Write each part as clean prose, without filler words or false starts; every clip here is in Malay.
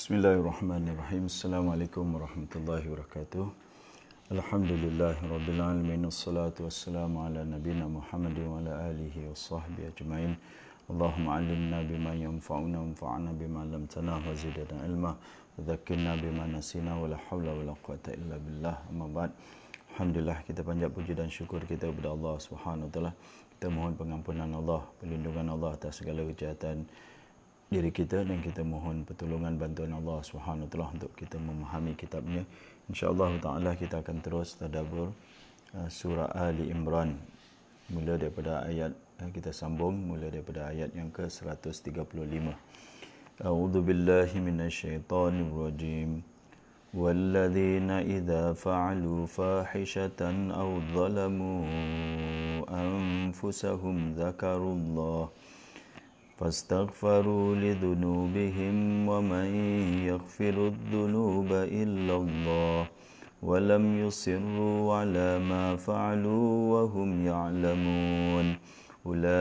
Bismillahirrahmanirrahim. Assalamualaikum warahmatullahi wabarakatuh. Alhamdulillahirabbil alamin. Wassalatu wassalamu ala nabiyyina Muhammadin wa ala alihi washabbihi ajmain. Allahumma 'allimna bima yanfa'una wanfa'na bima 'allamtana wa zidna ilma wa dhakkirna bima nasina wa la haula wa la quwwata illa billah. Amma ba'd. Alhamdulillah, kita panjat puji dan syukur kita kepada Allah Subhanahu wa taala. Kita mohon pengampunan Allah, perlindungan Allah atas segala kejahatan diri kita, dan kita mohon pertolongan bantuan Allah Subhanahu wa taala untuk kita memahami kitabnya. Insya-Allah taala kita akan terus tadabbur surah Ali Imran. Mula daripada ayat kita sambung mula daripada ayat yang ke-135. A'udzu billahi minasyaitonir rajim. Walladzina idza fa'alu fahishatan aw zalamu anfusahum dzakarullah فاستغفروا لذنوبهم ومن يغفر الذنوب إلا الله ولم يصروا على ما فعلوا وهم يعلمون أولئك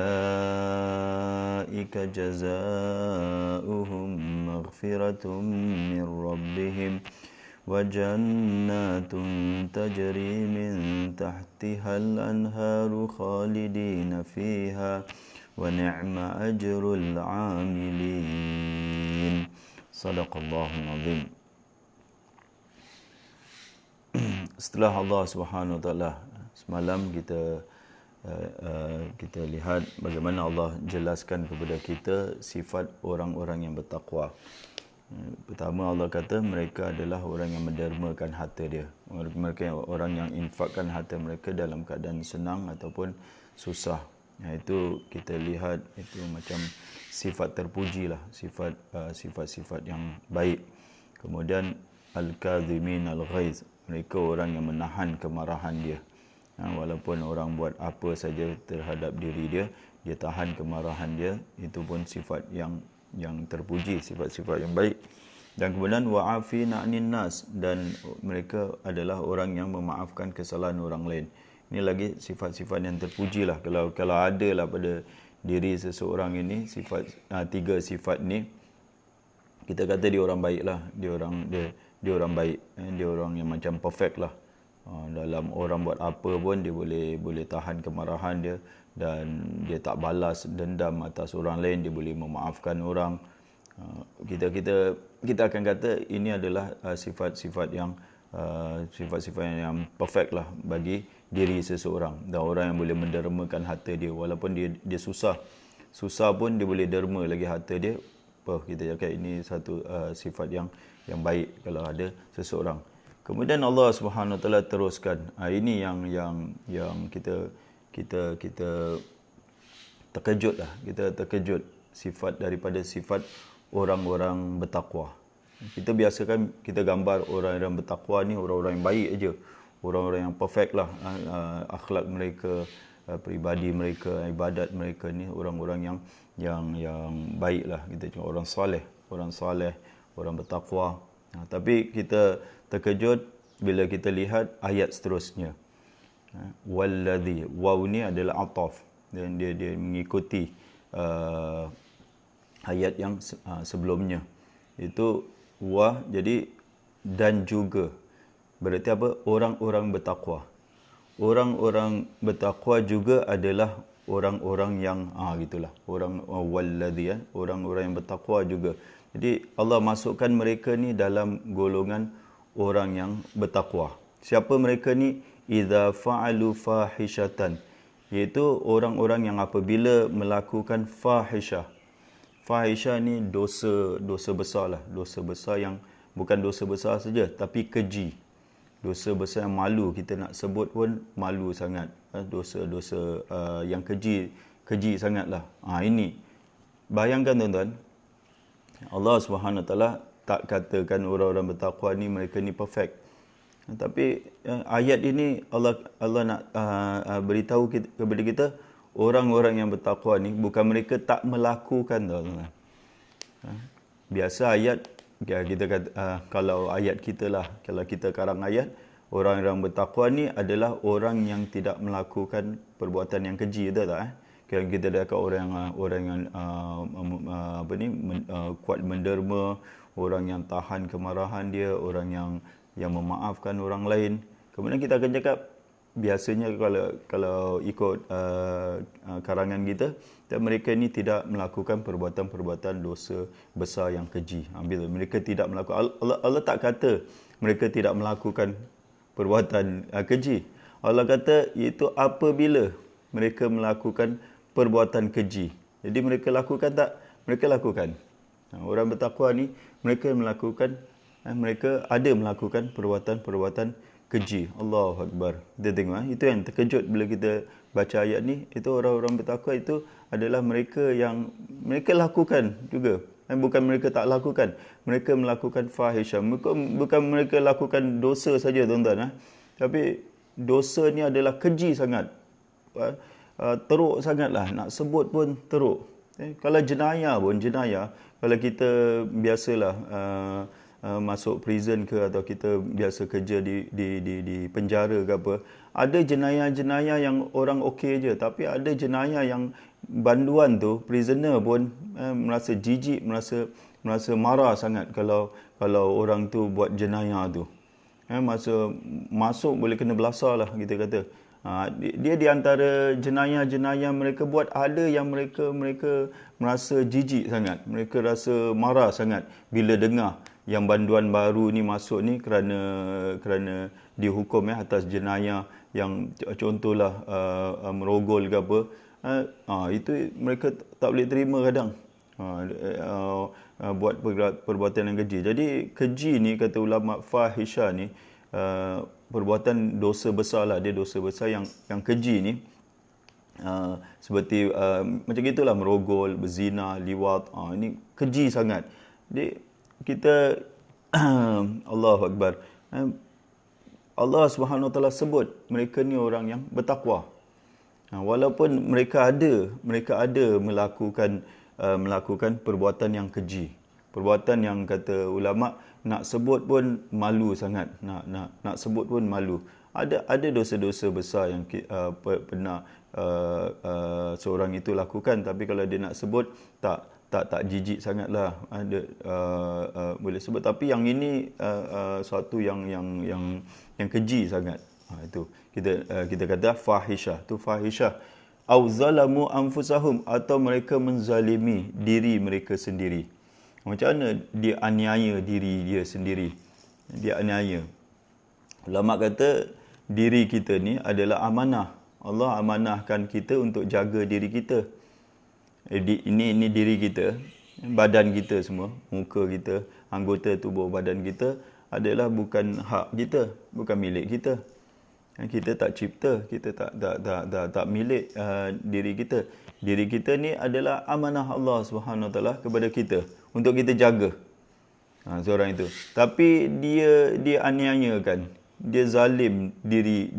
جزاؤهم مغفرة من ربهم وجنات تجري من تحتها الأنهار خالدين فيها وَنِعْمَ أَجْرُ الْعَامِلِينَ. Sadaqallahul azim. Setelah Allah Subhanahu wa taala, semalam kita lihat bagaimana Allah jelaskan kepada kita sifat orang-orang yang bertakwa. Pertama, Allah kata mereka adalah orang yang mendermakan harta dia. Mereka orang yang infakkan harta mereka dalam keadaan senang ataupun susah. Itu kita lihat itu macam sifat terpujilah, sifat-sifat yang baik. Kemudian al-kadhimin al-ghaiz, mereka orang yang menahan kemarahan dia. Walaupun orang buat apa saja terhadap diri dia, dia tahan kemarahan dia. Itu pun sifat yang terpuji, sifat-sifat yang baik. Dan kemudian wa'afina 'anin nas, dan mereka adalah orang yang memaafkan kesalahan orang lain. Ini lagi sifat-sifat yang terpuji lah. Kalau ada lah pada diri seseorang ini tiga sifat ni, kita kata dia orang baik lah. Dia orang baik. Dia orang yang macam perfect lah. Dalam orang buat apa pun dia boleh tahan kemarahan dia, dan dia tak balas dendam atas orang lain. Dia boleh memaafkan orang. Kita akan kata ini adalah sifat-sifat yang perfect lah bagi diri seseorang, dan orang yang boleh mendermakan harta dia walaupun dia susah pun dia boleh derma lagi harta dia. Kita cakap ini satu sifat yang baik kalau ada seseorang. Kemudian Allah Subhanahu wa taala teruskan, ini yang kita terkejut lah. Kita terkejut sifat daripada sifat orang-orang bertakwa. Kita biasakan kita gambar orang-orang bertakwa ni orang-orang yang baik aja, orang-orang yang perfect lah, akhlak mereka, peribadi mereka, ibadat mereka ni orang-orang yang baik lah. Kita cakap orang soleh, orang bertakwa. Tapi kita terkejut bila kita lihat ayat seterusnya. Walladhi, waw ni adalah ataf, dan dia mengikuti ayat yang sebelumnya. Itu jadi dan juga, berarti apa? Orang-orang bertakwa. Orang-orang bertakwa juga adalah orang-orang yang gitulah. Walladhi, orang-orang yang bertakwa juga. Jadi Allah masukkan mereka ni dalam golongan orang yang bertakwa. Siapa mereka ni? Idza fa'alu fahishatan, iaitu orang-orang yang apabila melakukan fahisyah. Fahisyah ni dosa besar lah. Dosa besar yang bukan dosa besar saja, tapi keji. Dosa besar yang malu, kita nak sebut pun malu sangat. Dosa-dosa yang keji sangat lah. Ini bayangkan tuan-tuan, Allah Subhanahu wa taala tak katakan orang-orang bertakwa ni mereka ni perfect. Tapi ayat ini Allah nak beritahu kepada kita, orang-orang yang bertakwa ni bukan mereka tak melakukan, tuan-tuan. Biasa ayat kita kata, kalau ayat kita lah, kalau kita karang ayat, orang-orang bertakwa ni adalah orang yang tidak melakukan perbuatan yang keji, betul tak? Kalau kita dah kata orang yang kuat menderma, orang yang tahan kemarahan dia, orang yang memaafkan orang lain. Kemudian kita akan cakap, biasanya kalau ikut karangan kita, mereka ni tidak melakukan perbuatan-perbuatan dosa besar yang keji. Bila mereka tidak melakukan, Allah tak kata mereka tidak melakukan perbuatan keji. Allah kata itu apabila mereka melakukan perbuatan keji. Jadi mereka lakukan tak? Mereka lakukan. Orang bertakwa ni mereka ada melakukan perbuatan-perbuatan keji. Allahu Akbar. Kita tengok, itu yang terkejut bila kita baca ayat ni. Itu orang-orang bertakwa itu adalah mereka yang mereka lakukan juga. Bukan mereka tak lakukan. Mereka melakukan fahisyah. Bukan mereka lakukan dosa saja, tuan-tuan. Tapi dosa ni adalah keji sangat. Teruk sangatlah. Nak sebut pun teruk. Kalau jenayah pun, kalau kita biasalah masuk prison ke, atau kita biasa kerja di penjara ke apa, ada jenayah-jenayah yang orang okey je, tapi ada jenayah yang banduan tu, prisoner pun merasa jijik, merasa marah sangat kalau orang tu buat jenayah tu. Masa masuk boleh kena belasah lah, kita kata. Dia di antara jenayah-jenayah mereka buat, ada yang mereka merasa jijik sangat, mereka rasa marah sangat bila dengar yang banduan baru ni masuk ni kerana dihukum atas jenayah yang contohlah merogol ke apa. Itu mereka tak boleh terima kadang. Buat perbuatan yang keji. Jadi keji ni, kata ulama, fahisyah ni perbuatan dosa besar lah. Dia dosa besar yang keji ni. Seperti macam gitulah, merogol, berzina, liwat. Ini keji sangat. Jadi kita Allahu Akbar. Allah Subhanahu Wa Taala sebut mereka ni orang yang bertakwa. Walaupun mereka ada melakukan perbuatan yang keji. Perbuatan yang kata ulama nak sebut pun malu sangat. Nak sebut pun malu. Ada dosa-dosa besar yang pernah seorang itu lakukan, tapi kalau dia nak sebut tak jijik sangatlah. Ada boleh sebut, tapi yang ini suatu yang keji sangat. Itu kita kata fahisyah. Tu fahisyah. Au zalamu anfusahum, atau mereka menzalimi diri mereka sendiri. Macam mana dia aniaya diri dia sendiri? Dia aniaya. Ulama kata diri kita ni adalah amanah. Allah amanahkan kita untuk jaga diri kita. Ini diri kita, badan kita semua, muka kita, anggota tubuh badan kita adalah bukan hak kita, bukan milik kita. Kita tak cipta, kita tak milik diri kita. Diri kita ni adalah amanah Allah Subhanahu Wa Taala kepada kita untuk kita jaga. Seorang itu. Tapi dia aniayakan, dia zalim diri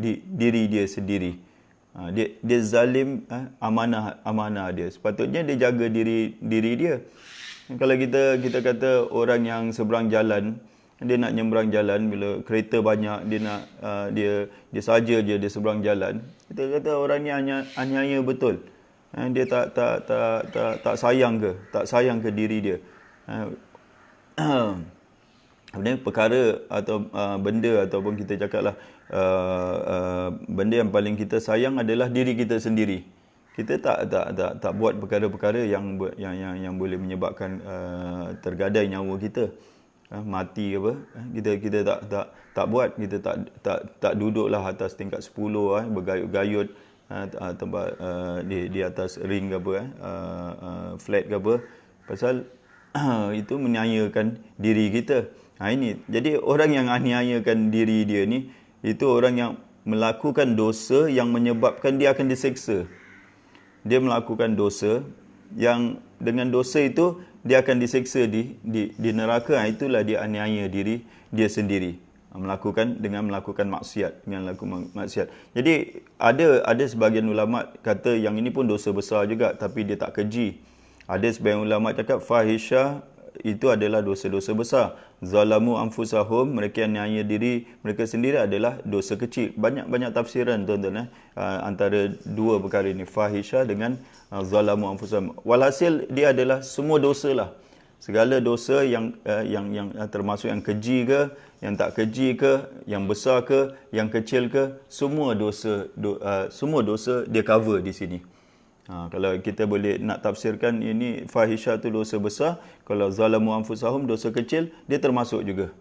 dia sendiri. Dia zalim amanah dia. Sepatutnya dia jaga diri dia. Kalau kita kata orang yang seberang jalan, dia nak nyembrang jalan, bila kereta banyak, dia saja je dia seberang jalan, kita kata orang ni aniaya betul. Dia tak sayang ke diri dia. Sebenarnya perkara atau benda, ataupun kita cakaplah benda yang paling kita sayang adalah diri kita sendiri. Kita tak buat perkara-perkara yang boleh menyebabkan tergadai nyawa kita, mati apa. Kita tak buat. Kita tak duduklah atas tingkat 10 bergayut-gayut tempat di atas ring ke apa, flat ke apa, pasal itu menyanyiakan diri kita. Ini jadi orang yang aniayakan diri dia ni, itu orang yang melakukan dosa yang menyebabkan dia akan diseksa. Dia melakukan dosa yang dengan dosa itu dia akan diseksa di neraka. Itulah dia aniaya diri dia sendiri, melakukan maksiat, Jadi ada sebahagian ulama kata yang ini pun dosa besar juga, tapi dia tak keji. Ada sebahagian ulama cakap fahisyah itu adalah dosa-dosa besar. Zalamu anfusahum, mereka yang aniaya diri mereka sendiri, adalah dosa kecil. Banyak tafsiran, tuan-tuan, antara dua perkara ini, fahisyah dengan zalamu anfusahum. Walhasil dia adalah semua dosa lah. Segala dosa yang termasuk yang keji ke, yang tak keji ke, yang besar ke, yang kecil ke, semua dosa dia cover di sini. Kalau kita boleh nak tafsirkan ini fahisyah tu dosa besar, kalau zalamu anfusahum dosa kecil, dia termasuk juga.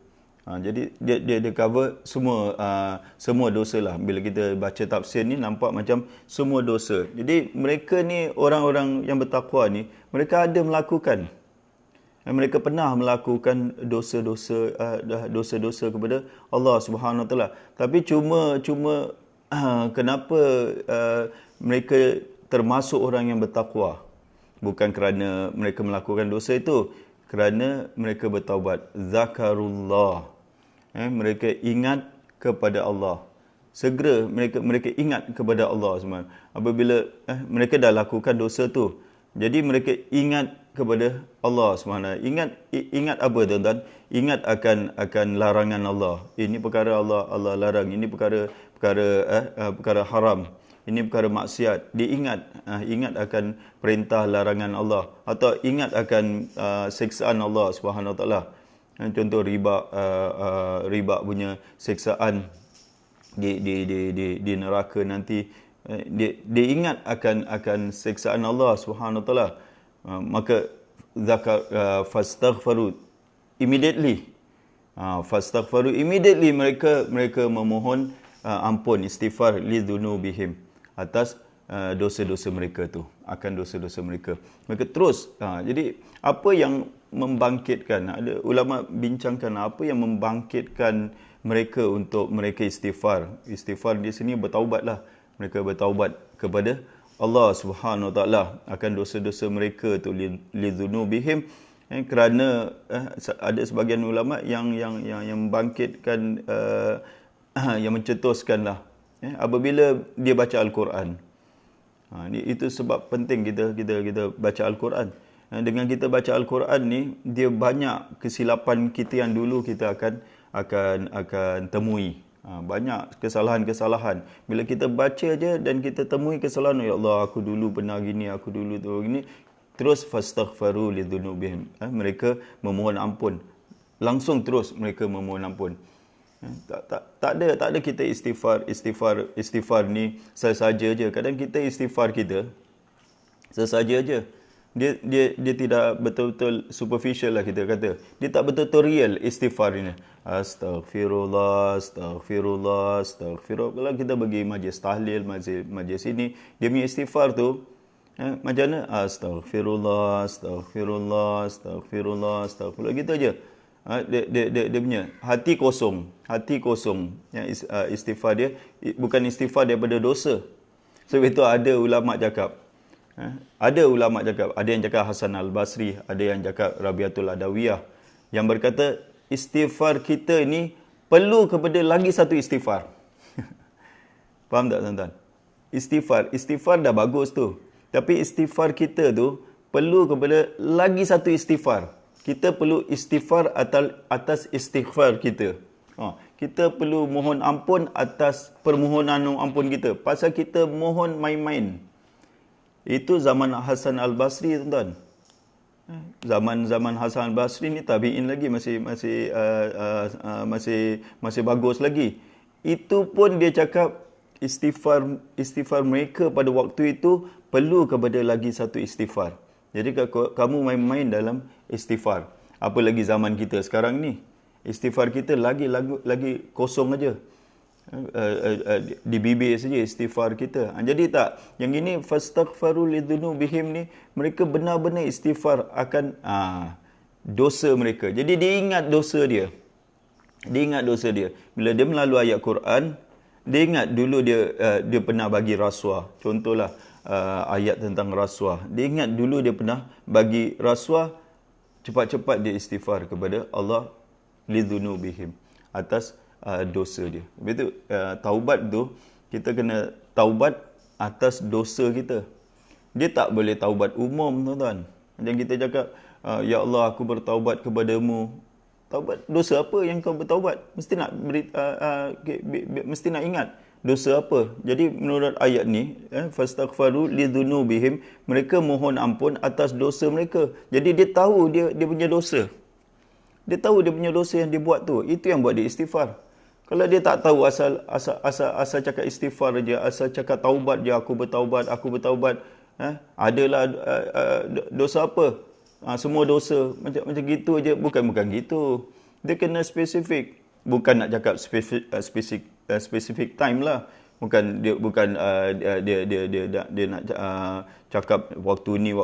Jadi dia cover semua dosa lah. Bila kita baca tafsir ni nampak macam semua dosa. Jadi mereka ni orang-orang yang bertakwa ni, mereka ada melakukan, mereka pernah melakukan dosa-dosa kepada Allah Subhanahu Wa Taala. Tapi cuma kenapa mereka termasuk orang yang bertakwa? Bukan kerana mereka melakukan dosa itu, kerana mereka bertaubat. Zakarullah. Mereka ingat kepada Allah. Segera mereka ingat kepada Allah Subhanahu. Apabila mereka dah lakukan dosa tu, jadi mereka ingat kepada Allah Subhanahu. Ingat apa tuan-tuan? Ingat akan larangan Allah. Ini perkara Allah larang. Ini perkara haram. Ini perkara maksiat. Dia ingat akan perintah larangan Allah, atau ingat akan siksaan Allah Subhanahu Wa Taala. Contoh riba punya siksaan di neraka nanti. Dia ingat akan siksaan Allah Subhanahu Wa Taala. Maka fastaghfaru immediately. Mereka memohon ampun, istighfar lidzunubihim, atas dosa-dosa mereka tu, akan dosa-dosa mereka. Mereka terus. Jadi apa yang membangkitkan, ada ulama bincangkan apa yang membangkitkan mereka untuk mereka istighfar. Istighfar di sini bertaubatlah. Mereka bertaubat kepada Allah Subhanahu Wa Taala akan dosa-dosa mereka tu lidzunubihim. Kerana ada sebahagian ulama yang membangkitkan, yang mencetuskanlah apabila dia baca Al-Quran. Itu sebab penting kita baca Al-Quran. Dengan kita baca Al-Quran ni, dia banyak kesilapan kita yang dulu kita akan temui. Banyak kesalahan-kesalahan. Bila kita baca je dan kita temui kesalahan, ya Allah, aku dulu pernah gini, aku dulu tu gini, terus fastaghfaru lidzunubihim. Mereka memohon ampun. Langsung terus mereka memohon ampun. Tak ada kita istighfar ni sesaja je. Kadang kita istighfar kita sesaja je. Dia tidak betul-betul superficial lah kita kata. Dia tak betul-betul real istighfar ini. Astaghfirullah. Kalau kita pergi majlis tahlil, majlis ini, dia punya istighfar tu macam mana? Astaghfirullah gitu aja. Dia punya hati kosong. Yang istighfar dia bukan istighfar daripada dosa. Sebab itu ada ulama cakap, ada yang cakap Hasan Al-Basri, ada yang cakap Rabiatul Adawiyah, yang berkata istighfar kita ni perlu kepada lagi satu istighfar. Faham tak tuan-tuan? Istighfar dah bagus tu, tapi istighfar kita tu perlu kepada lagi satu istighfar. Kita perlu istighfar atas istighfar kita. Kita perlu mohon ampun atas permohonan ampun kita. Pasal kita mohon main-main. Itu zaman Hasan Al-Basri, tuan-tuan. Zaman Hasan Al-Basri ni tabi'in lagi, masih bagus lagi. Itu pun dia cakap istighfar mereka pada waktu itu perlu kepada lagi satu istighfar. Jadi kamu main-main dalam istighfar. Apa lagi zaman kita sekarang ni? Istighfar kita lagi kosong aja. Di bibir saja istighfar kita. Jadi tak, yang ini fastaghfaru lidzunubihim ni, mereka benar-benar istighfar akan dosa mereka. Jadi dia ingat dosa dia. Bila dia melalui ayat Quran, dia ingat dulu dia pernah bagi rasuah. Contohlah ayat tentang rasuah. Dia ingat dulu dia pernah bagi rasuah. Cepat-cepat dia istighfar kepada Allah lidzunubihim, atas dosa dia. Betul. Taubat tu, kita kena taubat atas dosa kita. Dia tak boleh taubat umum, tuan-tuan. Macam kita cakap, ya Allah, aku bertaubat kepadamu. Taubat dosa apa yang kau bertaubat? Mesti nak ingat Dosa apa? Jadi menurut ayat ni, fastaghfaru lidzunubihim, mereka mohon ampun atas dosa mereka. Jadi dia tahu dia punya dosa. Dia tahu dia punya dosa yang dia buat tu. Itu yang buat dia istighfar. Kalau dia tak tahu asal cakap istighfar je, asal cakap taubat je, aku bertaubat, adalah dosa apa? Semua dosa macam gitu je. Bukan gitu. Dia kena spesifik. Bukan nak cakap spesifik time lah. Bukan dia nak cakap waktu ni.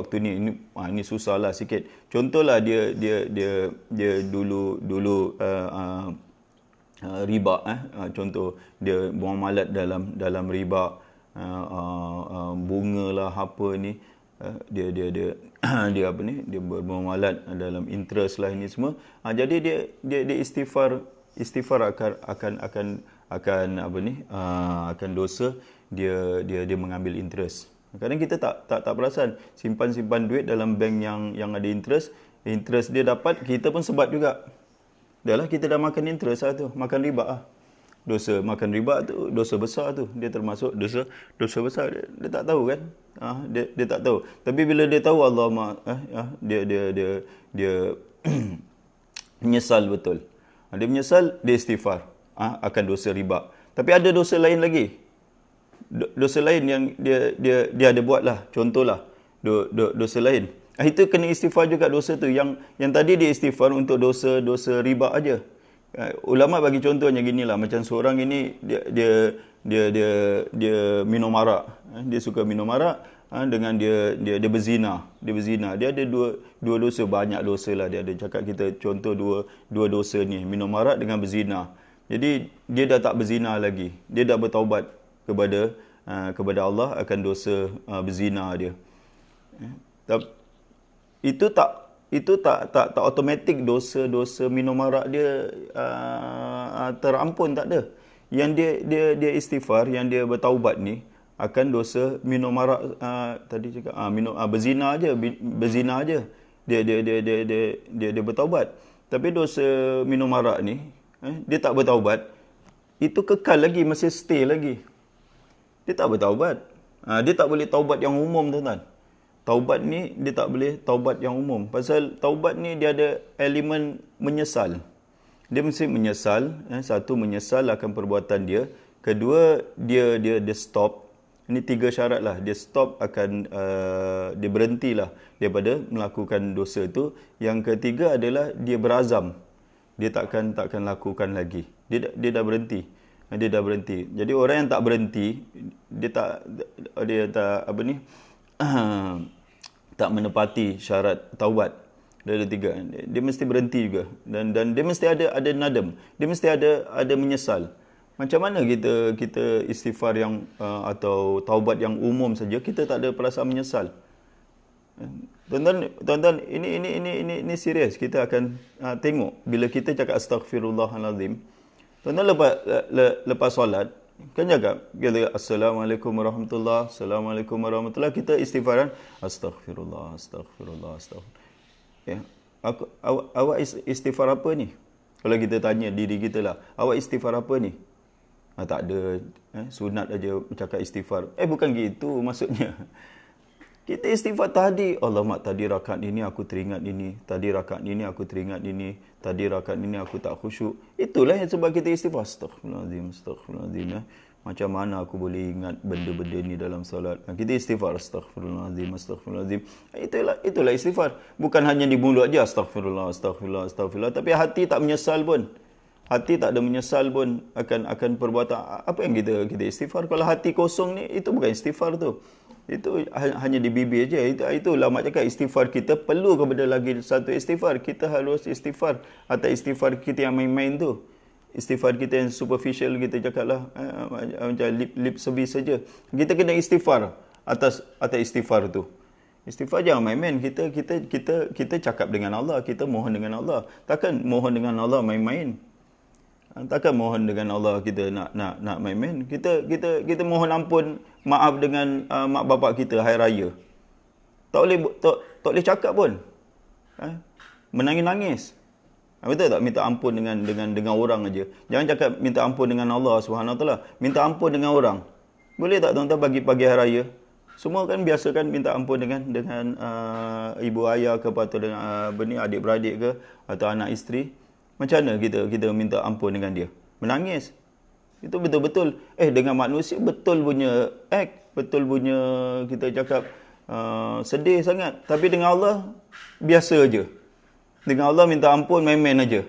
Ini susah lah sikit. Contohlah dia dulu riba, contoh dia muamalat dalam riba, bunga lah apa ni, dia apa ni, dia bermuamalat dalam interest lah ini semua. Jadi dia istighfar akan apa ni, akan dosa dia mengambil interest. Kadang kita tak perasan simpan duit dalam bank yang ada interest dia dapat, kita pun sebat juga. Dah lah, kita dah makan interest lah tu, makan riba lah. Dosa makan riba tu dosa besar tu, dia termasuk dosa besar. Dia tak tahu kan, dia tak tahu. Tapi bila dia tahu Allah dia menyesal betul. Dia menyesal, dia istighfar akan dosa riba. Tapi ada dosa lain lagi. Dosa lain yang dia ada buat lah. Contohlah dosa lain. Itu kena istighfar juga dosa tu. Yang tadi dia istighfar untuk dosa riba aja. Ulama bagi contohnya ginilah, macam seorang ini dia minum arak. Dia suka minum arak dengan dia berzina. Dia ada dua dosa, banyak dosa lah dia ada. Cakap kita contoh dua dosa ni, minum arak dengan berzina. Jadi dia dah tak berzina lagi. Dia dah bertaubat kepada Allah akan dosa berzina dia. Itu tak automatik dosa minum arak dia terampun, tak ada. Yang dia istighfar, yang dia bertaubat ni akan dosa minum arak, tadi cakap berzina aja. Dia bertaubat. Tapi dosa minum arak ni dia tak bertaubat, itu kekal lagi, masih stay lagi. Dia tak bertaubat. Dia tak boleh taubat yang umum, tuan-tuan. Taubat ni dia tak boleh taubat yang umum. Pasal taubat ni dia ada elemen menyesal. Dia mesti menyesal. Satu, menyesal akan perbuatan dia. Kedua, dia stop. Ini 3 syarat lah. Dia stop akan, dia berhentilah daripada melakukan dosa itu. Yang ketiga adalah dia berazam. Dia takkan lakukan lagi. Dia dah berhenti. Jadi orang yang tak berhenti, dia tak apa ni, tak menepati syarat taubat. Dia ada 3. Dia mesti berhenti juga. Dan dia mesti ada nadam. Dia mesti ada menyesal. Macam mana kita istighfar yang atau taubat yang umum saja, kita tak ada perasaan menyesal. Tuan-tuan, ini serius. Kita akan tengok bila kita cakap astaghfirullahalazim. Tuan-tuan lepas solat, kan cakap kita assalamualaikum warahmatullahi, assalamualaikum warahmatullahi, kita istighfaran astaghfirullah. Ya, awak istighfar apa ni? Kalau kita tanya diri kita lah, awak istighfar apa ni? Tak ada, sunat aja cakap istighfar. Bukan gitu maksudnya. Kita istighfar tadi, Alamak, tadi rakaat ini aku teringat ini, tadi rakaat ini aku teringat ini, tadi rakaat ini aku tak khusyuk. Itulah yang sebab kita istighfar. Astaghfirullahaladzim. Macam mana aku boleh ingat benda-benda ni dalam solat? Kita istighfar. Astaghfirullahaladzim. Itulah istighfar. Bukan hanya di mulut aja astaghfirullah. Tapi hati tak menyesal pun. Hati tak ada menyesal pun akan perbuatan. Apa yang kita istighfar? Kalau hati kosong ni, itu bukan istighfar tu. Itu hanya di bibir aja. Itu ulama cakap istighfar kita perlu kepada lagi satu istighfar. Kita harus istighfar atas istighfar kita yang main-main tu. Istighfar kita yang superficial, kita cakaplah macam lip service saja. Kita kena istighfar atas istighfar tu. Istighfar jangan main-main. Kita cakap dengan Allah, kita mohon dengan Allah. Takkan mohon dengan Allah main-main. Takkan mohon dengan Allah kita nak main-main. Kita mohon ampun, maaf dengan mak bapak kita hari raya. Tak boleh cakap pun. Menangis-nangis. Betul tak? Minta ampun dengan orang aja. Jangan cakap minta ampun dengan Allah Subhanahu Wa Taala. Minta ampun dengan orang. Boleh tak tuan-tuan bagi pagi hari raya? Semua kan biasa kan minta ampun dengan ibu ayah ke, atau dengan adik-beradik ke, atau anak isteri. Macam mana kita minta ampun dengan dia? Menangis. Itu betul-betul dengan manusia betul punya betul punya kita cakap sedih sangat. Tapi dengan Allah biasa aja. Dengan Allah minta ampun main-main aja.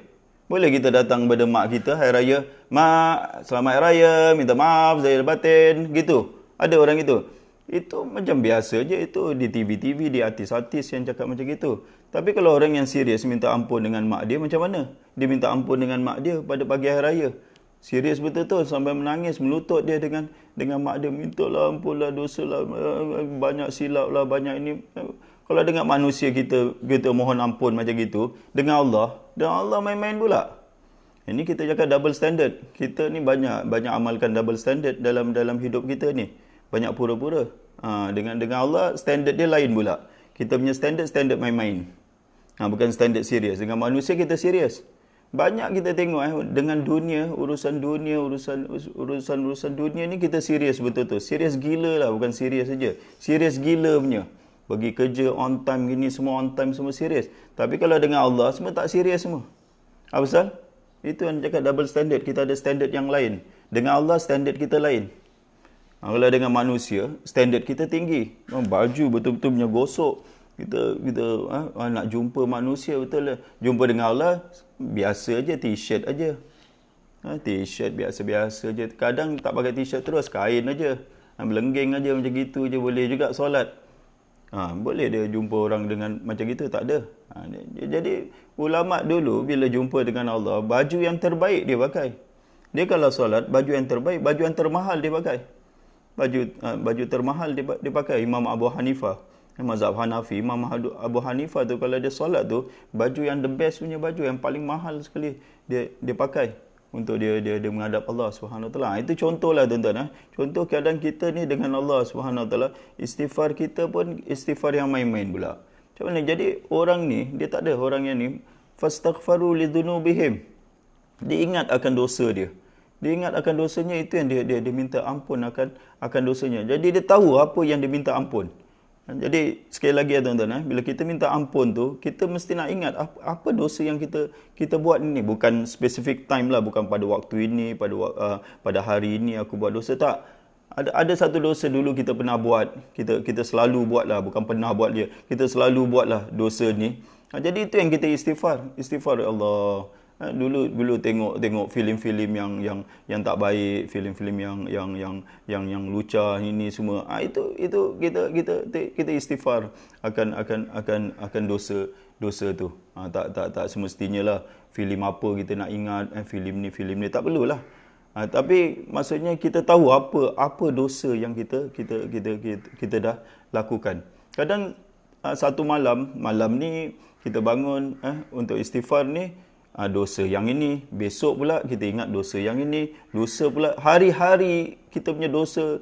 Boleh kita datang kepada mak kita hari raya, "Mak, selamat hari raya, minta maaf zahir batin." Gitu. Ada orang itu. Itu macam biasa je, itu di TV-TV, di artis-artis yang cakap macam gitu. Tapi kalau orang yang serius minta ampun dengan mak dia, macam mana? Dia minta ampun dengan mak dia pada pagi hari raya. Serius betul-betul sampai menangis, melutut dia dengan mak dia, "Mintalah ampunlah dosalah, banyak silap lah, banyak ini." Kalau dengan manusia kita mohon ampun macam gitu, dengan Allah main-main pula. Ini kita cakap double standard. Kita ni banyak amalkan double standard dalam hidup kita ni. Banyak pura-pura. Dengan Allah standard dia lain pula. Kita punya standard main-main. Bukan standard serius. Dengan manusia kita serius. Banyak kita tengok dengan dunia, urusan dunia ni kita serius betul-betul. Serius gila lah, bukan serius saja. Serius gila punya. Bagi kerja on time gini, semua on time, semua serius. Tapi kalau dengan Allah, semua tak serius semua. Apa pasal? Itu yang cakap double standard. Kita ada standard yang lain. Dengan Allah, standard kita lain. Kalau dengan manusia, standard kita tinggi. Baju betul-betul punya gosok. Kita nak jumpa manusia betul lah. Jumpa dengan Allah, biasa aja, t-shirt aja. T-shirt biasa-biasa aja. Kadang tak pakai t-shirt terus, kain aja. Belenggeng aja macam gitu je, boleh juga solat. Boleh dia jumpa orang dengan macam gitu? Tak ada. Jadi ulama dulu bila jumpa dengan Allah, baju yang terbaik dia pakai. Dia kalau solat, baju yang terbaik, baju yang termahal dia pakai. Baju termahal dia pakai. Imam Abu Hanifah, mazhab Hanafi, Imam Abu Hanifah tu kalau dia solat tu, baju yang the best punya baju, yang paling mahal sekali dia pakai untuk dia menghadap Allah Subhanahu Wa Taala. Itu contohlah tuan-tuan. Contoh keadaan kita ni dengan Allah Subhanahu Wa Taala, istighfar kita pun istighfar yang main-main pula. Macam mana? Jadi orang ni, dia tak ada, orang yang ni fastaghfaru lidzunubihim. Dia ingat akan dosa dia. Dia ingat akan dosanya, itu yang dia minta ampun akan dosanya. Jadi dia tahu apa yang dia minta ampun. Jadi sekali lagi tuan-tuan, bila kita minta ampun tu, kita mesti nak ingat apa dosa yang kita buat ni. Bukan specific time lah, bukan pada waktu ini, pada hari ini aku buat dosa, tak. Ada satu dosa dulu kita pernah buat, kita selalu buat lah, bukan pernah buat dia, kita selalu buat lah dosa ni. Jadi itu yang kita istighfar ya Allah. Dulu tengok filem-filem yang tak baik, filem-filem yang lucah ini semua. Itu kita istighfar akan dosa tu. Tak semestinya lah filem apa kita nak ingat, filem ni tak perlulah. Tapi maksudnya kita tahu apa dosa yang kita dah lakukan. Kadang satu malam ni kita bangun untuk istighfar ni, dosa yang ini, besok pula kita ingat dosa yang ini, lusa pula, hari-hari kita punya dosa,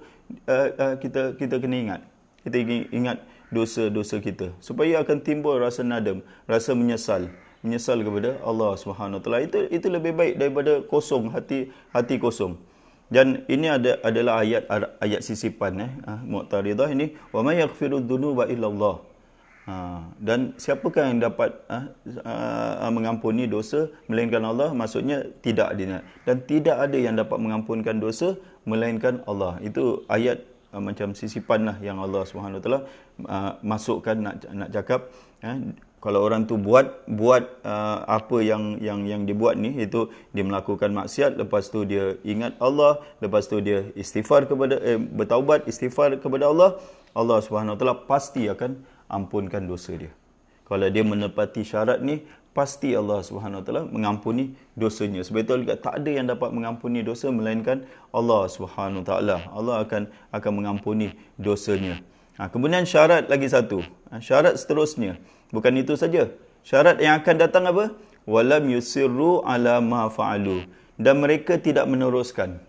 kita kena ingat. Kita ingat dosa-dosa kita, supaya akan timbul rasa nadam, rasa menyesal kepada Allah Subhanahu Wa Taala. Itu lebih baik daripada kosong, hati kosong. Dan ini adalah ayat sisipan Mu'taridah ini, wa may yaghfiru dzunuba illallah. Dan siapakah yang dapat mengampuni dosa melainkan Allah? Maksudnya tidak ada, dan tidak ada yang dapat mengampunkan dosa melainkan Allah. Itu ayat macam sisipan lah yang Allah Subhanahu Wa Taala masukkan, nak cakap kalau orang tu buat apa yang dia buat ni, itu dia melakukan maksiat, lepas tu dia ingat Allah, lepas tu dia istighfar bertaubat, istighfar kepada Allah Subhanahu Wa Taala pasti akan ampunkan dosa dia. Kalau dia menepati syarat ni, pasti Allah Subhanahu Wa Taala mengampuni dosanya. Sebab itu tak ada yang dapat mengampuni dosa melainkan Allah Subhanahu Wa Taala. Allah akan mengampuni dosanya. Kemudian syarat lagi satu. Syarat seterusnya, bukan itu saja. Syarat yang akan datang apa? Walam yusirru ala ma fa'alu. Dan mereka tidak meneruskan.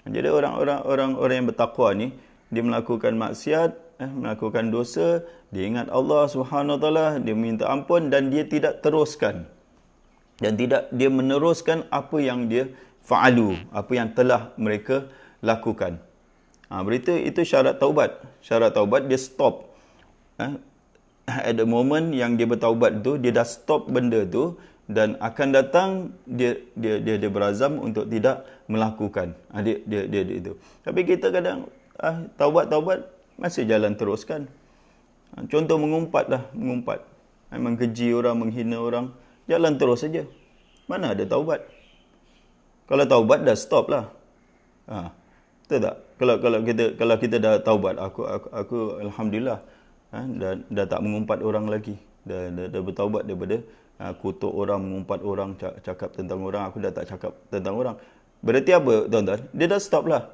Jadi orang yang bertakwa ni, dia melakukan maksiat, melakukan dosa, dia ingat Allah Subhanahu Wa Taala, dia minta ampun dan dia tidak teruskan. dan tidak dia meneruskan apa yang dia fa'alu, apa yang telah mereka lakukan. Berita itu syarat taubat. Syarat taubat dia stop. At the moment yang dia bertaubat tu, dia dah stop benda tu dan akan datang dia berazam untuk tidak melakukan. Dia itu. Tapi kita kadang taubat masih jalan teruskan. Contoh mengumpat. Memang keji orang, menghina orang, jalan terus saja. Mana ada taubat? Kalau taubat dah stop lah. Betul tak? Kalau kita dah taubat, aku alhamdulillah dah tak mengumpat orang lagi. Dah bertaubat daripada kutuk orang, mengumpat orang, cakap tentang orang. Aku dah tak cakap tentang orang. Berarti apa, tuan-tuan? Dia dah stop lah.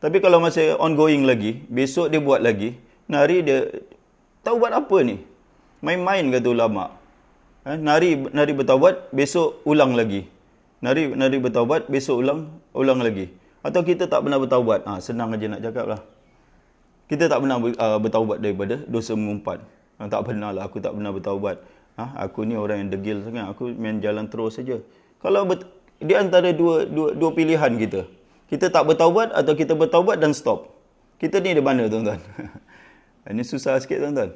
Tapi kalau masih ongoing lagi, besok dia buat lagi, nari dia taubat apa ni? Main-main kata ulama. Nari bertaubat, besok ulang lagi. Nari bertaubat, besok ulang lagi. Atau kita tak pernah bertaubat. Senang aja nak cakap lah. Kita tak pernah bertaubat daripada dosa mengumpat. Tak pernah lah, aku tak pernah bertaubat. Aku ni orang yang degil sangat. Aku main jalan terus saja. Kalau di antara dua pilihan kita. Kita tak bertaubat atau kita bertaubat dan stop. Kita ni di mana, tuan-tuan? Ini susah sikit, tuan-tuan.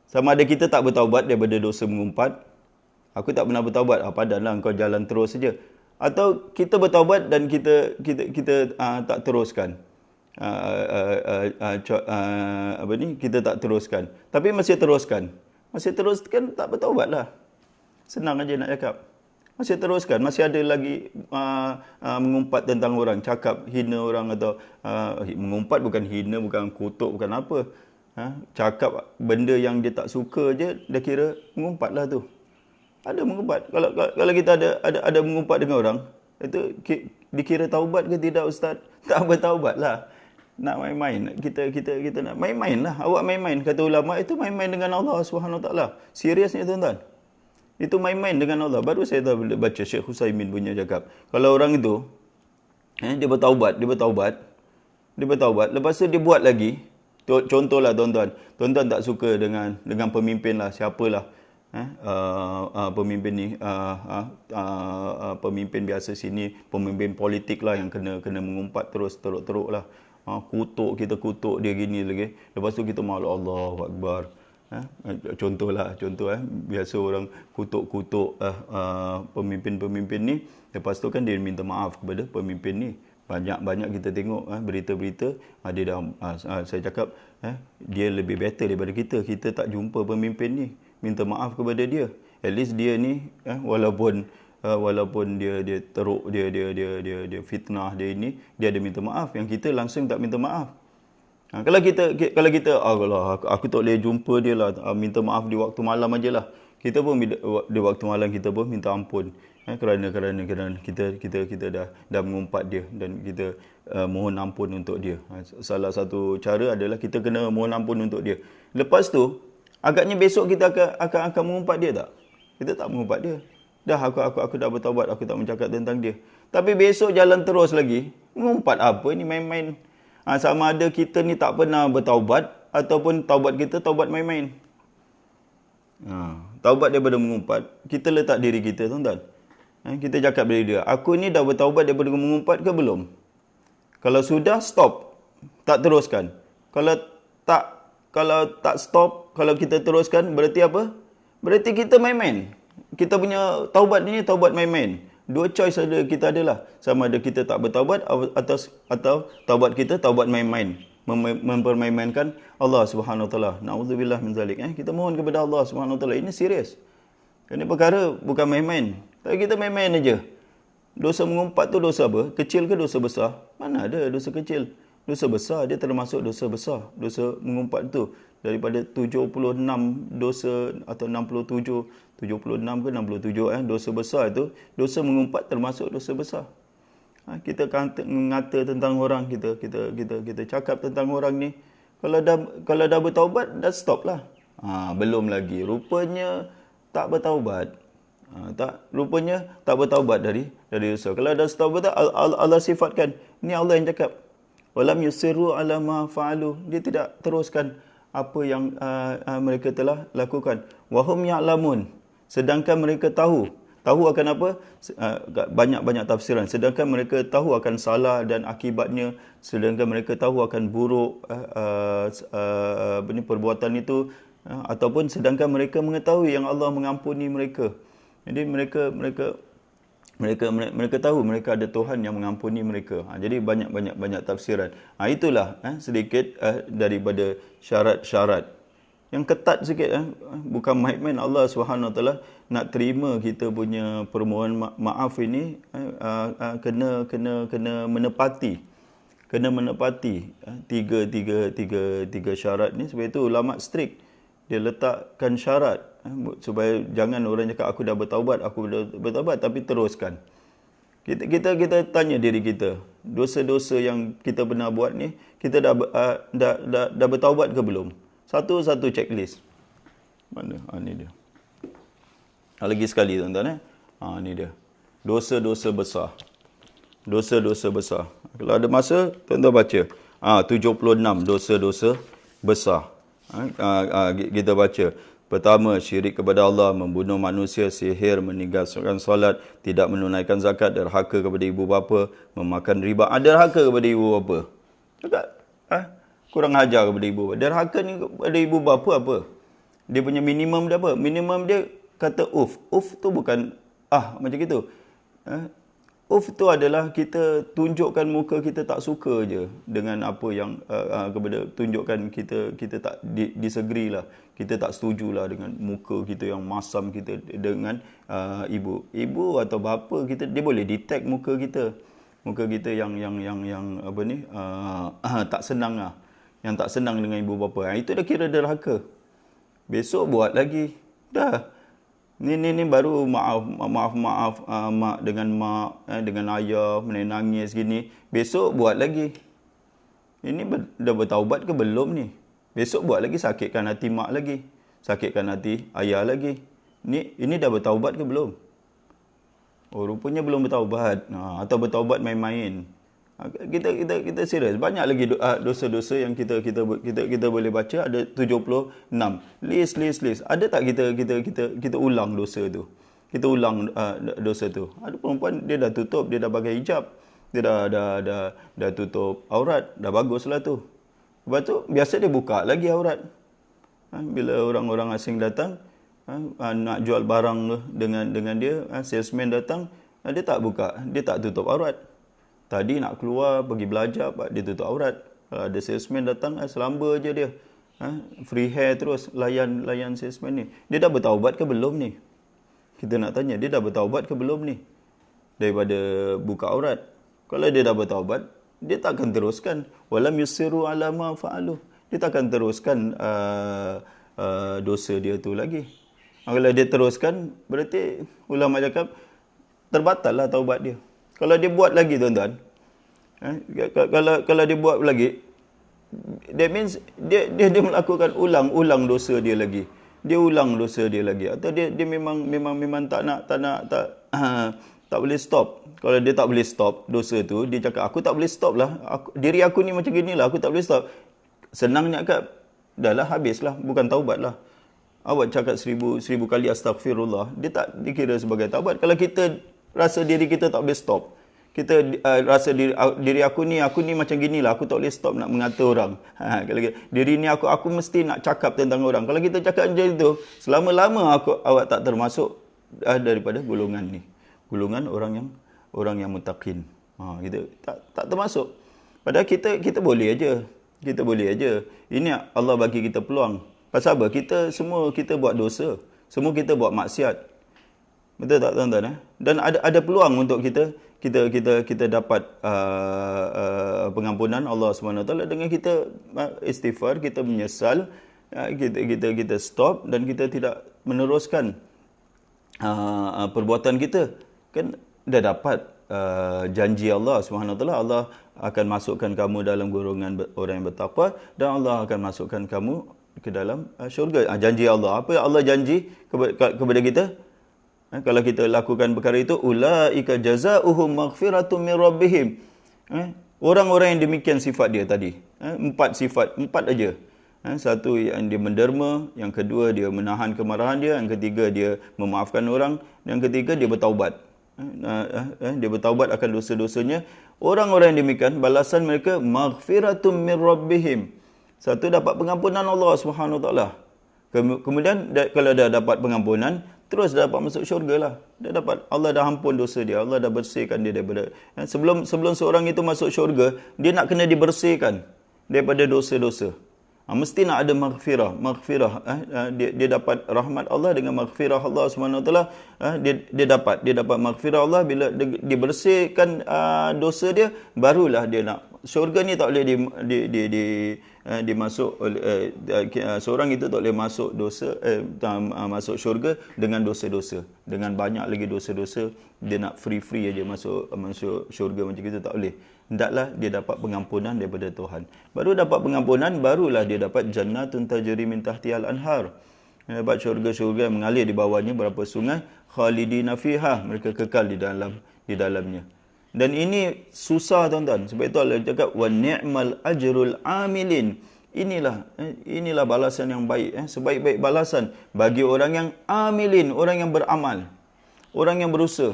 Sama ada kita tak bertaubat daripada dosa mengumpat. Aku tak pernah bertaubat. Padanlah kau jalan terus saja. Atau kita bertaubat dan kita tak teruskan. Kita tak teruskan. Tapi masih teruskan. Tak bertaubat lah. Senang aja nak cakap. Masih teruskan. Masih ada lagi mengumpat tentang orang. Cakap hina orang atau mengumpat bukan hina, bukan kutuk, bukan apa. Cakap benda yang dia tak suka je, dah kira mengumpat lah tu. Ada mengumpat. Kalau kita ada mengumpat dengan orang, itu dikira taubat ke tidak, Ustaz? Tak bertaubat lah. Nak main-main. Kita nak main-main lah. Awak main-main. Kata ulama, itu main-main dengan Allah SWT. Seriusnya, tuan-tuan. Itu main-main dengan Allah. Baru saya baca Syekh Husaymin punya cakap. Kalau orang itu, dia bertaubat. Lepas tu dia buat lagi. Contohlah, tuan-tuan. Tuan-tuan tak suka dengan pemimpin lah. Siapalah. Pemimpin ni pemimpin biasa sini, pemimpin politik lah yang kena mengumpat terus teruk-teruk lah. Kutuk dia gini lagi. Lepas tu kita malu, Allahu Akbar. Contoh biasa orang kutuk pemimpin ni. Lepas tu kan dia minta maaf kepada pemimpin ni. Banyak kita tengok berita-berita dia dah saya cakap dia lebih better daripada kita. Kita tak jumpa pemimpin ni, minta maaf kepada dia. At least dia ni walaupun dia teruk, dia fitnah dia ini, dia ada minta maaf. Yang kita langsung tak minta maaf. Kalau kita Allah, aku tak boleh jumpa dia lah, minta maaf di waktu malam ajalah. Kita pun di waktu malam kita pun minta ampun. Kerana kita dah mengumpat dia dan kita mohon ampun untuk dia. Salah satu cara adalah kita kena mohon ampun untuk dia. Lepas tu agaknya besok kita akan mengumpat dia tak? Kita tak mengumpat dia. Dah aku dah bertaubat, aku tak mencakap tentang dia. Tapi besok jalan terus lagi. Mengumpat apa ni, main-main. Sama ada kita ni tak pernah bertaubat ataupun taubat kita taubat main-main. Taubat daripada mengumpat, kita letak diri kita, tuan-tuan. Kita cakap dari dia, aku ni dah bertaubat daripada mengumpat ke belum? Kalau sudah, stop. Tak teruskan. Kalau tak stop, kalau kita teruskan, berarti apa? Berarti kita main-main. Kita punya taubat ni taubat main-main. Dua choice kita adalah. Sama ada kita tak bertaubat atau taubat kita taubat main-main. Mempermain-mainkan Allah SWT. Na'udzubillah min zalik. Kita mohon kepada Allah SWT. Ini serius. Ini perkara bukan main-main. Tapi kita main-main aja. Dosa mengumpat tu dosa apa? Kecil ke dosa besar? Mana ada dosa kecil? Dosa besar, dia termasuk dosa besar. Dosa mengumpat tu. Daripada 76 dosa atau 76 ke 67 dosa besar itu, dosa mengumpat termasuk dosa besar. Kita mengata tentang orang, kita cakap tentang orang ni. Kalau dah bertaubat, dah stop lah. Belum lagi. Rupanya tak bertaubat. Rupanya tak bertaubat dari dosa. Kalau dah bertaubat, Allah sifatkan. Ni Allah yang cakap. Walam yusirru ala ma fa'alu. Dia tidak teruskan apa yang mereka telah lakukan. Wahum ya'lamun. Sedangkan mereka tahu. tahu akan apa? Banyak-banyak tafsiran. Sedangkan mereka tahu akan salah dan akibatnya, sedangkan mereka tahu akan buruk perbuatan itu, ataupun sedangkan mereka mengetahui yang Allah mengampuni mereka. Jadi mereka tahu mereka ada Tuhan yang mengampuni mereka. Jadi banyak tafsiran. Itulah sedikit daripada syarat-syarat yang ketat sikit. Bukan main-main. Allah SWT nak terima kita punya permohonan maaf ini, kena menepati. Kena menepati tiga syarat ni. Sebab itu ulama strict. Dia letakkan syarat supaya jangan orang cakap aku dah bertaubat, tapi teruskan. Kita tanya diri kita, dosa-dosa yang kita pernah buat ni, kita dah bertaubat ke belum? Satu-satu checklist. Mana? Ni dia. Lagi sekali tuan-tuan. Ni dia. Dosa-dosa besar. Dosa-dosa besar. Kalau ada masa, tuan-tuan baca. 76 dosa-dosa besar. Kita baca. Pertama, syirik kepada Allah, membunuh manusia, sihir, meninggalkan solat, tidak menunaikan zakat, derhaka kepada ibu bapa, memakan riba. Derhaka kepada ibu bapa. Cakap, kurang ajar kepada ibu bapa. Derhaka ni kepada ibu bapa apa? Dia punya minimum dia apa? Minimum dia kata uf. Uf tu bukan macam gitu. Uf tu adalah kita tunjukkan muka kita tak suka je dengan apa yang kepada tunjukkan kita tak disagree lah. Kita tak setujulah dengan muka kita yang masam kita dengan ibu atau bapa kita. Dia boleh detect muka kita. Muka kita yang apa ni tak senang lah. Yang tak senang dengan ibu bapa. Itu dah kira derhaka. Besok buat lagi. Dah. Ni baru maaf mak dengan dengan ayah menangis gini. Besok buat lagi. Ini dah bertaubat ke belum ni? Besok buat lagi, sakitkan hati mak lagi. Sakitkan hati ayah lagi. Ini dah bertaubat ke belum? Oh, rupanya belum bertaubat. Atau bertaubat main-main. Kita serius. Banyak lagi dosa-dosa yang kita boleh baca. Ada 76 list. Ada tak kita ulang dosa tu? Kita ulang dosa tu. Ada perempuan dia dah tutup, dia dah pakai hijab, dia dah tutup aurat, dah baguslah tu. Lepas tu biasa dia buka lagi aurat. Bila orang-orang asing datang nak jual barang dengan dia, salesman datang, dia tak buka, dia tak tutup aurat. Tadi nak keluar, pergi belajar, dia tutup aurat. Kalau ada salesman datang, selamba je dia. Free hair terus, layan salesman ni. Dia dah bertaubat ke belum ni? Kita nak tanya, dia dah bertaubat ke belum ni? Daripada buka aurat. Kalau dia dah bertaubat, dia tak akan teruskan. Walam yusiru ala ma fa'alu. Dia tak akan teruskan dosa dia tu lagi. Kalau dia teruskan, berarti ulama cakap, terbatal lah taubat dia. Kalau dia buat lagi tuan-tuan, kalau dia buat lagi, that means dia melakukan ulang dosa dia lagi. Dia ulang dosa dia lagi. Atau dia memang tak boleh stop. Kalau dia tak boleh stop dosa tu, dia cakap aku tak boleh stop lah. Diri aku ni macam gini lah, aku tak boleh stop. Senangnya cakap, dah lah habislah, bukan taubat lah. Awak cakap 1000 kali astaghfirullah, dia tak dikira sebagai taubat. Kalau kita rasa diri kita tak boleh stop. Kita rasa diri aku ni macam ginilah, aku tak boleh stop nak mengata orang. Kalau diri ni aku mesti nak cakap tentang orang. Kalau kita cakap macam itu, selama-lama awak tak termasuk daripada golongan ni. Golongan orang yang muttaqin. Kita tak termasuk. Padahal kita boleh aja. Kita boleh aja. Ini Allah bagi kita peluang. Pasal apa? Kita buat dosa. Semua kita buat maksiat. Betul tak tuan-tuan? Dan ada peluang untuk kita dapat pengampunan Allah SWT dengan kita istighfar, kita menyesal, kita stop dan kita tidak meneruskan perbuatan kita. Kan dah dapat janji Allah SWT. Allah akan masukkan kamu dalam golongan orang yang bertakwa dan Allah akan masukkan kamu ke dalam syurga. Janji Allah. Apa yang Allah janji kepada kita? Kalau kita lakukan perkara itu, ulaika jazaohum maghfiratum min rabbihim. Orang-orang yang demikian sifat dia tadi. 4 sifat, 4 aja. Satu, yang dia menderma, yang kedua dia menahan kemarahan dia, yang ketiga dia memaafkan orang, yang ketiga dia bertaubat. Dia bertaubat akan dosa-dosanya. Orang-orang yang demikian, balasan mereka maghfiratum min rabbihim. Satu, dapat pengampunan Allah Subhanahu Wa Taala. Kemudian kalau dah dapat pengampunan, terus dapat masuk syurga lah. Dia dapat, Allah dah ampun dosa dia, Allah dah bersihkan dia daripada sebelum seorang itu masuk syurga, dia nak kena dibersihkan daripada dosa-dosa. Mesti nak ada maghfirah. Dia dapat rahmat Allah dengan maghfirah Allah SWT. Dia dapat maghfirah Allah. Bila dibersihkan dosa dia, barulah dia nak. Syurga ni tak boleh dimasuk seorang itu tak boleh masuk masuk syurga dengan dosa-dosa, dengan banyak lagi dosa-dosa. Dia nak free aja masuk syurga macam itu, tak boleh. Hendaklah dia dapat pengampunan daripada Tuhan. Baru dapat pengampunan, barulah dia dapat jannatun tajri min tahtihal anhar. Dapat syurga-syurga yang mengalir di bawahnya berapa sungai, khalidina fiha, mereka kekal di dalamnya. Dan ini susah tuan-tuan. Sebab itu Allah cakap wa ni'mal ajrul amilin. Inilah balasan yang baik, sebaik-baik balasan bagi orang yang amilin, orang yang beramal, orang yang berusaha.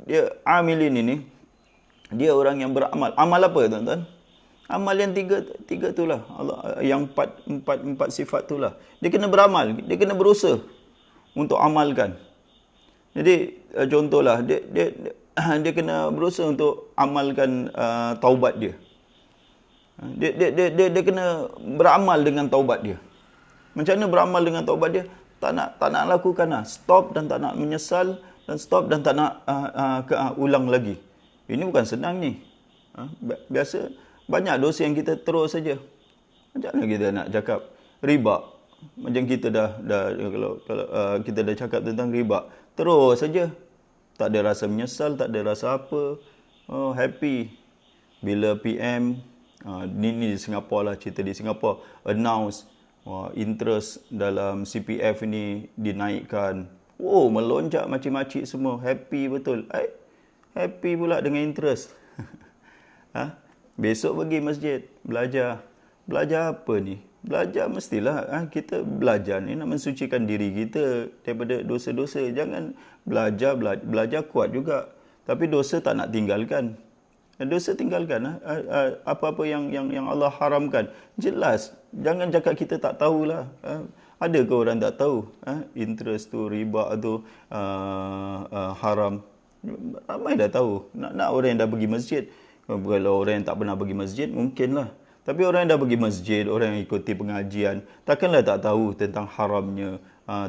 Dia amilin ini, dia orang yang beramal. Amal apa tuan-tuan? Amal yang tiga itulah. Allah yang empat sifat itulah. Dia kena beramal, dia kena berusaha untuk amalkan. Jadi contohlah dia kena berusaha untuk amalkan taubat dia. Dia kena beramal dengan taubat dia. Macam mana beramal dengan taubat dia? Tak nak lakukan lah. Stop dan tak nak menyesal, dan stop dan tak nak ulang lagi. Ini bukan senang ni. Biasa banyak dosa yang kita terus saja. Macam mana kita nak cakap riba? Macam kita kalau kita dah cakap tentang riba, terus saja. Tak ada rasa menyesal, tak ada rasa apa. Oh, happy. Bila PM, ni di Singapura lah, cerita di Singapura, announce interest dalam CPF ni dinaikkan. Oh, melonjak macam-macam semua. Happy betul. Happy pula dengan interest. Besok pergi masjid, belajar. Belajar apa ni? Belajar mestilah kita belajar ni nak mensucikan diri kita daripada dosa-dosa. Jangan belajar kuat juga. Tapi dosa tak nak tinggalkan. Dosa tinggalkan. Apa-apa yang Allah haramkan, jelas. Jangan cakap kita tak tahulah. Ada ke orang tak tahu? Interest tu, riba tu haram. Ramai dah tahu. Nak orang yang dah pergi masjid. Kalau orang yang tak pernah pergi masjid, mungkinlah. Tapi orang yang dah pergi masjid, orang yang ikuti pengajian, takkanlah tak tahu tentang haramnya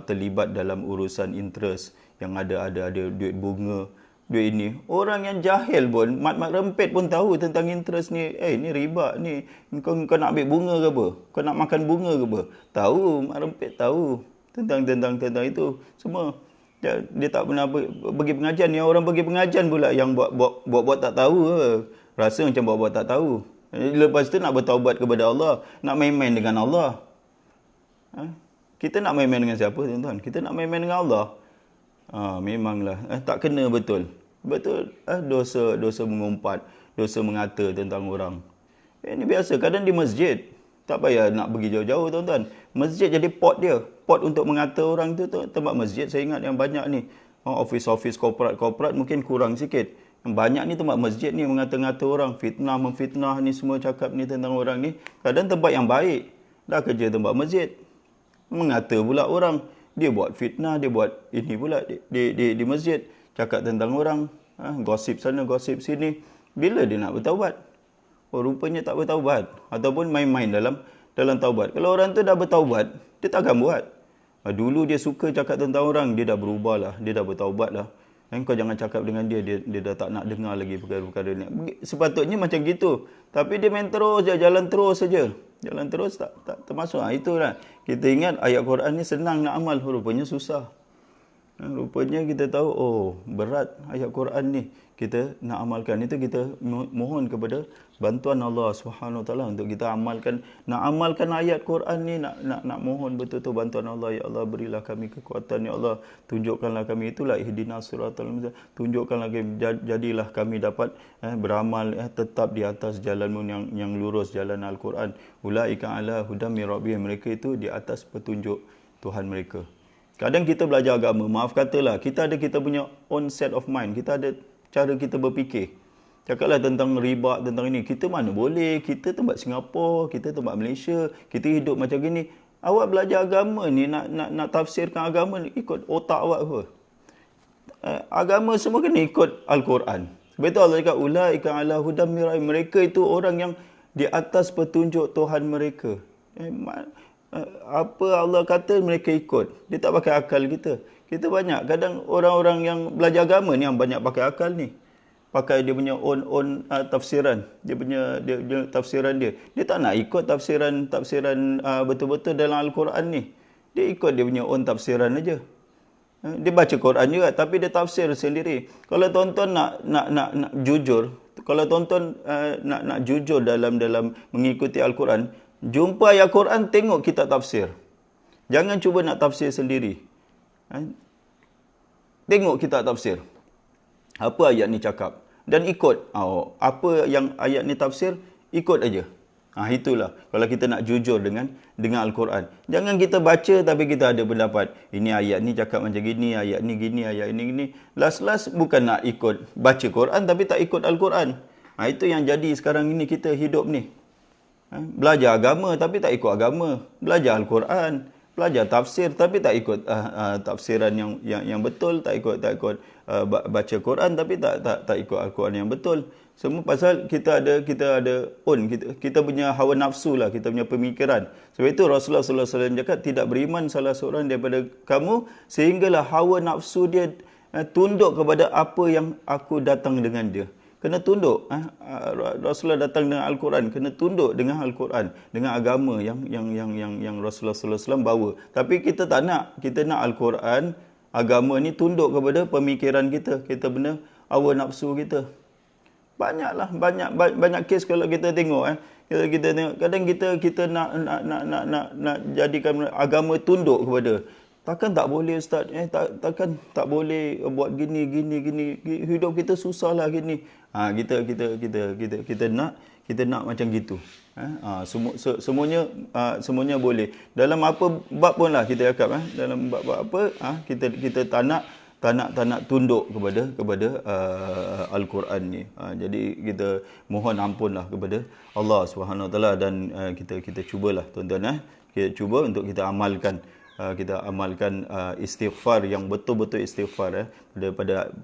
terlibat dalam urusan interest yang ada duit bunga, duit ini. Orang yang jahil pun, mat-mat rempit pun tahu tentang interest ni. Ni riba ni. Kau nak ambil bunga ke apa? Kau nak makan bunga ke apa? Tahu, mat rempit tahu tentang itu semua. Dia tak pernah pergi pengajian. Yang orang pergi pengajian pula yang buat tak tahu ke. Rasa macam buat tak tahu. Lepas tu nak bertaubat kepada Allah, nak main-main dengan Allah. Kita nak main-main dengan siapa tuan-tuan? Kita nak main-main dengan Allah. Memanglah tak kena betul. Dosa mengumpat, dosa mengata tentang orang. Ini biasa, kadang di masjid. Tak payah nak pergi jauh-jauh tuan-tuan. Masjid jadi pot dia. Pot untuk mengata orang tu, tempat masjid saya ingat yang banyak ni. Office korporat mungkin kurang sikit. Yang banyak ni tempat masjid ni mengata-ngata orang, memfitnah ni semua cakap ni tentang orang ni. Kadang tempat yang baik, dah kerja tempat masjid, mengata pula orang. Dia buat fitnah, dia buat ini pula di masjid, cakap tentang orang, gosip sana, gosip sini. Bila dia nak bertaubat? Oh, rupanya tak bertaubat, ataupun main-main dalam taubat. Kalau orang tu dah bertaubat, dia takkan buat. Dulu dia suka cakap tentang orang, dia dah berubah lah, dia dah bertaubat lah. Kau jangan cakap dengan dia dah tak nak dengar lagi perkara-perkara ni. Sepatutnya macam gitu. Tapi dia main terus je, jalan terus saja. Jalan terus tak termasuk. Itulah. Kita ingat ayat Quran ni senang nak amal, rupanya susah. Rupanya kita tahu, oh berat ayat Quran ni. Kita nak amalkan. Itu kita mohon kepada bantuan Allah Subhanahu Wa Taala untuk kita amalkan. Nak amalkan ayat Quran ni, nak mohon betul-betul bantuan Allah. Ya Allah, berilah kami kekuatan. Ya Allah, tunjukkanlah kami. Itulah ihdinas siratal mustaqim. Tunjukkanlah kami, jadilah kami dapat beramal tetap di atas jalanmu yang lurus, jalan Al-Quran. Ulaika ala hudam min rabbihim. Mereka itu di atas petunjuk Tuhan mereka. Kadang kita belajar agama, maaf katalah, kita punya own set of mind. Kita ada cara kita berfikir. Cakaplah tentang riba, tentang ini. Kita mana boleh, kita tempat Singapura, kita tempat Malaysia, kita hidup macam gini. Awak belajar agama ni, nak tafsirkan agama ni, ikut otak awak apa? Agama semua kena ikut Al-Quran. Sebab itu Allah cakap, ulaika ala hudam min rabbihim. Mereka itu orang yang di atas petunjuk Tuhan mereka. Apa Allah kata mereka ikut. Dia tak pakai akal kita. Kita banyak kadang orang-orang yang belajar agama ni yang banyak pakai akal ni. Pakai dia punya own tafsiran. Dia tafsiran dia. Dia tak nak ikut tafsiran betul-betul dalam Al-Quran ni. Dia ikut dia punya own tafsiran aja. Dia baca Quran juga tapi dia tafsir sendiri. Kalau tuan-tuan nak jujur, kalau tuan-tuan nak jujur dalam mengikuti Al-Quran, jumpa ayat Quran, tengok kitab tafsir. Jangan cuba nak tafsir sendiri. Tengok kitab tafsir. Apa ayat ni cakap. Dan ikut. Apa yang ayat ni tafsir, ikut aja. Itulah. Kalau kita nak jujur dengan Al-Quran. Jangan kita baca tapi kita ada pendapat. Ini ayat ni cakap macam gini, ayat ni gini, ayat ni gini. Last bukan nak ikut baca Quran tapi tak ikut Al-Quran. Itu yang jadi sekarang ini kita hidup ni. Belajar agama tapi tak ikut agama. Belajar Al-Quran, belajar tafsir tapi tak ikut tafsiran yang betul, tak ikut baca Quran tapi tak ikut Al-Quran yang betul. Semua pasal kita ada kita punya hawa nafsu lah, kita punya pemikiran. Sebab itu Rasulullah sallallahu alaihi wasallam cakap, tidak beriman salah seorang daripada kamu sehinggalah hawa nafsu dia tunduk kepada apa yang aku datang dengan dia. Kena tunduk. Rasulullah datang dengan Al-Quran, kena tunduk dengan Al-Quran, dengan agama yang Rasulullah sallallahu alaihi wasallam bawa. Tapi kita tak nak. Kita nak Al-Quran, agama ni tunduk kepada pemikiran kita. Kita benar hawa nafsu kita. Banyaklah, banyak kes kalau kita tengok. Kita tengok kadang kita nak jadikan agama tunduk kepada. Takkan tak boleh Ustaz? Takkan tak boleh buat gini. Hidup kita susahlah gini. Kita nak macam gitu. Semuanya boleh. Dalam apa bab pun lah kita cakap. Dalam bab apa kita tak nak tunduk kepada Al-Quran ni. Jadi kita mohon ampunlah kepada Allah Subhanahu Wa Taala dan kita cubalah tuan-tuan. Kita cuba untuk kita amalkan. Kita amalkan istighfar yang betul-betul istighfar.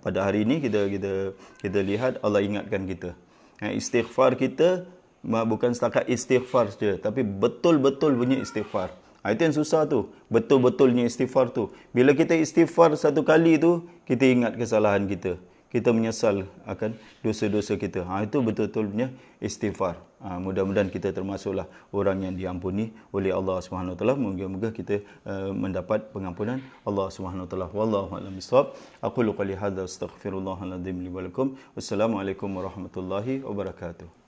Pada hari ini kita lihat Allah ingatkan kita. Istighfar kita bukan setakat istighfar saja, tapi betul-betul punya istighfar. Itu yang susah tu. Betul-betulnya istighfar tu. Bila kita istighfar satu kali tu, kita ingat kesalahan kita. Kita menyesal akan dosa-dosa kita. Itu betul-betul punya istighfar. Mudah-mudahan kita termasuklah orang yang diampuni oleh Allah Subhanahu Wa Taala. Moga-moga kita mendapat pengampunan Allah Subhanahu Wa Taala. Wallahu a'lam bishawab. Aqulu qali hadza astaghfirullahal azim li wa lakum. Wassalamualaikum warahmatullahi wabarakatuh.